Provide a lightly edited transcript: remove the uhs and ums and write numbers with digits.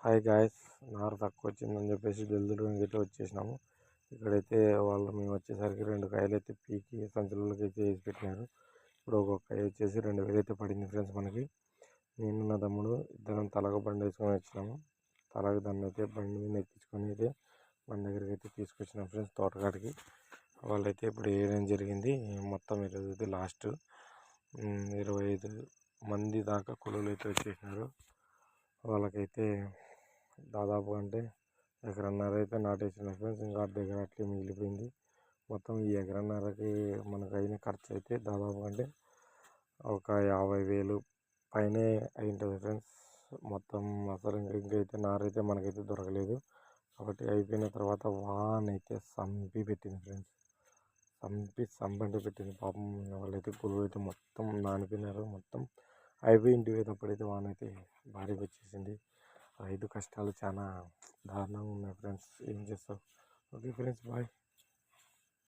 Hi guys, నార తక్కువ వచ్చిందని చెప్పేసి జల్దీగా అయితే వచ్చేసినాము. ఇక్కడైతే మేము వచ్చేసరికి 2 కాయలు అయితే పీకి సంచులలోకి అయితే వేసి పెట్టినారు. ఇప్పుడు ఒక్కొక్క కాయ వచ్చేసి 2000 అయితే పడింది ఫ్రెండ్స్ మనకి. నేను నా తమ్ముడు ఇద్దరం తలకు బండి వేసుకొని వచ్చినాము. తలకు దాన్ని అయితే బండి మీద ఎక్కించుకొని అయితే మన దగ్గరికి అయితే తీసుకొచ్చినాం ఫ్రెండ్స్ తోటకాడికి. వాళ్ళైతే ఇప్పుడు వేయడం జరిగింది. మొత్తం ఈరోజు అయితే లాస్ట్ 25 మంది దాకా కొలువులు అయితే వచ్చేసినారు. వాళ్ళకైతే దాదాపు అంటే ఎకరన్నర అయితే నాటేసిన ఫ్రెండ్స్. ఇంకా దగ్గర అట్లే మిగిలిపోయింది. మొత్తం ఈ ఎకరన్నరకి మనకు అయిన ఖర్చు అయితే దాదాపు అంటే ఒక 50,000 పైనే అయి ఉంటుంది ఫ్రెండ్స్. మొత్తం అసలు ఇంకైతే నారైతే మనకైతే దొరకలేదు. కాబట్టి అయిపోయిన తర్వాత వాన అయితే సంపి పెట్టింది ఫ్రెండ్స్. సంపంటే పెట్టింది పాపం. వాళ్ళైతే పురుగు అయితే మొత్తం నానిపోయినారు. మొత్తం అయిపోయి ఇంటికి పోయేటప్పుడైతే వాన అయితే భారీగా వచ్చేసింది. రైతు కష్టాలు చాలా దారుణంగా ఉన్నాయి ఫ్రెండ్స్. ఏం చేస్తావు? Okay friends, bye.